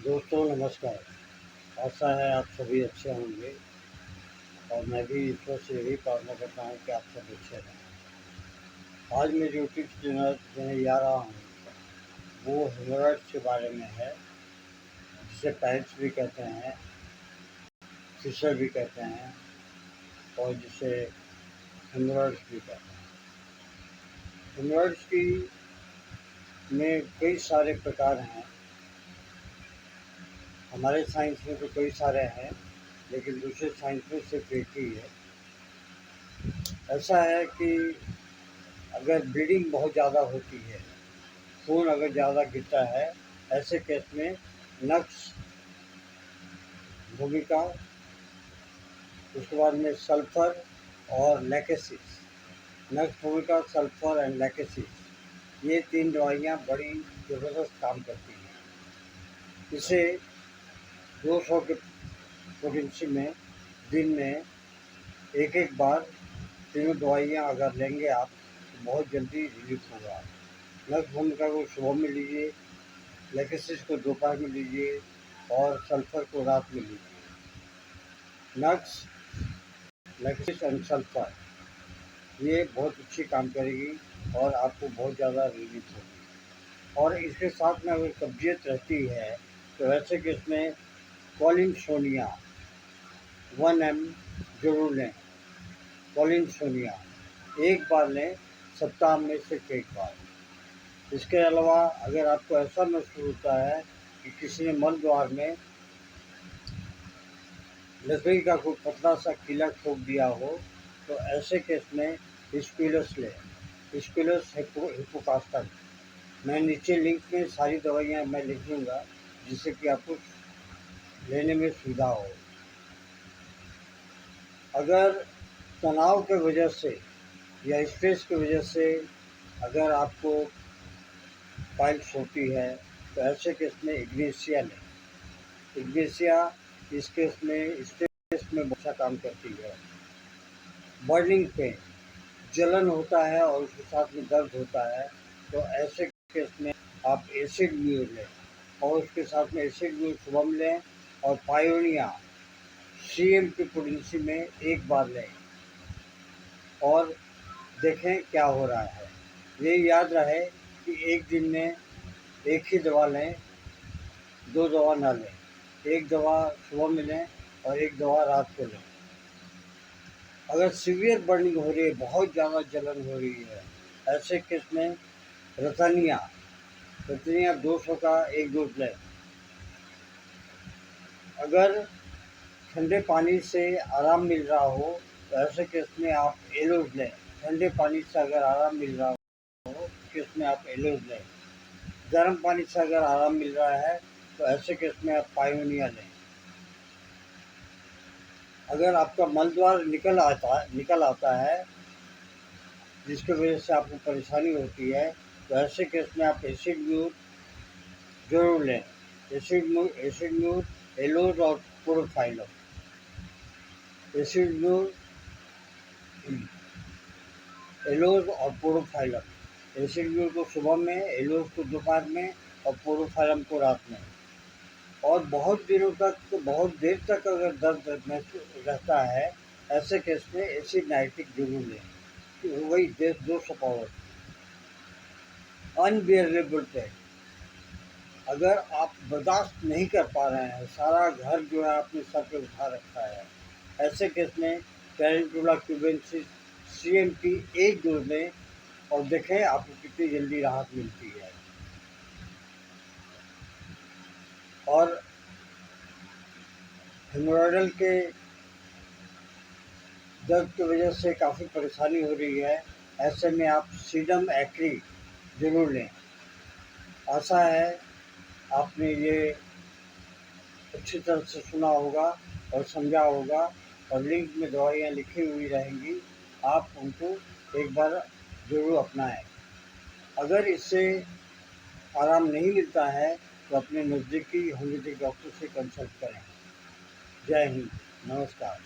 दोस्तों नमस्कार। आशा है आप सभी अच्छे होंगे और मैं भी ईश्वर से यही प्रार्थना करता हूँ कि आप सब अच्छे रहें। आज मैं जो टिप्स देने जा रहा हूँ वो हेमोरॉइड्स के बारे में है, जिसे पैल्स भी कहते हैं, फिशर भी कहते हैं और जिसे हेमोरॉइड्स भी कहते हैं। हेमोरॉइड्स की में कई सारे प्रकार हैं। हमारे साइंस में तो कई सारे हैं, लेकिन दूसरे साइंस में सिर्फ एक ही है। ऐसा है कि अगर ब्लीडिंग बहुत ज़्यादा होती है, खून अगर ज़्यादा गिरता है, ऐसे केस में नक्स भूमिका, उसके बाद में सल्फर और लैकेसिस, नक्स भूमिका, सल्फर एंड लैकेसिस, ये तीन दवाइयाँ बड़ी ज़बरदस्त काम करती हैं। इसे 200 के पोटेंसी में दिन में एक बार तीनों दवाइयाँ अगर लेंगे आप तो बहुत जल्दी रिलीफ होगा। नक्स भूमिका को सुबह में लीजिए, लैकेसिस को दोपहर में लीजिए और सल्फर को रात में लीजिए। नक्स, लैकेसिस एंड सल्फर ये बहुत अच्छी काम करेगी और आपको बहुत ज़्यादा रिलीफ होगी। और इसके साथ में अगर कब्जियत रहती है तो ऐसे केस में कॉलिन सोनिया 1 ml जरूर लें। कॉलिन सोनिया एक बार लें, सप्ताह में सिर्फ एक बार। इसके अलावा अगर आपको ऐसा महसूस होता है कि किसी ने मल द्वार में लकड़ी का कोई पतला सा कीला ठोक दिया हो तो ऐसे केस में स्क्विलस लें। स्क्विलस हिप्पोकास्टल। मैं नीचे लिंक में सारी दवाइयाँ मैं लिख दूँगा, जिससे कि आपको लेने में सुविधा हो। अगर तनाव के वजह से या स्ट्रेस की वजह से अगर आपको पाइल्स होती है तो ऐसे केस में इग्नेशिया लें। इग्नेशिया इस केस में स्ट्रेस में अच्छा काम करती है। बर्निंग पेन, जलन होता है और उसके साथ में दर्द होता है तो ऐसे केस में आप एसिड म्यूर लें और उसके साथ में एसिड म्यूर सुबह में लें और पायोनिया CM की पोटेंसी में एक बार लें और देखें क्या हो रहा है। ये याद रहे कि एक दिन में एक ही दवा लें, 2 दवा ना लें। एक दवा सुबह में लें और एक दवा रात को लें। अगर सीवियर बर्निंग हो रही है, बहुत ज़्यादा जलन हो रही है, ऐसे केस में रतनिया 200 का एक डोज लें। अगर ठंडे पानी से आराम मिल रहा हो तो ऐसे केस में आप एलोज लें। ठंडे पानी से अगर आराम मिल रहा हो केस में आप एलोज लें। गर्म पानी से अगर आराम मिल रहा है तो ऐसे केस में आप पायोनिया लें। अगर आपका मल द्वार निकल आता है जिसकी वजह से आपको परेशानी होती है तो ऐसे केस में आप एसिड म्यूर जरूर लें। एसिड म्यूर, एलोज और प्रोफाइलम। एसिड म्यूर, एलोज और प्रोफाइलम। एसिड म्यूर को सुबह में, एलोज को दोपहर में और प्रोफाइलम को रात में। और बहुत दिनों तक, बहुत देर तक अगर दर्द महसूस रहता है ऐसे केस में एसिड नाइट्रिक जरूर लें। वही 200 पावर। अनबियरेबल पेन, अगर आप बर्दाश्त नहीं कर पा रहे हैं, सारा घर जो है आपने सर पे उठा रखा है, ऐसे केस में कैलेंडुला क्यूबेंसिस CM की एक डोज लें और देखें आपको कितनी जल्दी राहत मिलती है। और हेमोरॉइडल के दर्द की वजह से काफ़ी परेशानी हो रही है, ऐसे में आप सीडम एक्री जरूर लें। आशा है आपने ये अच्छी तरह से सुना होगा और समझा होगा और लिंक में दवाइयाँ लिखी हुई रहेंगी, आप उनको एक बार ज़रूर अपनाएं। अगर इससे आराम नहीं मिलता है तो अपने नज़दीकी होम्योपैथिक डॉक्टर से कंसल्ट करें। जय हिंद, नमस्कार।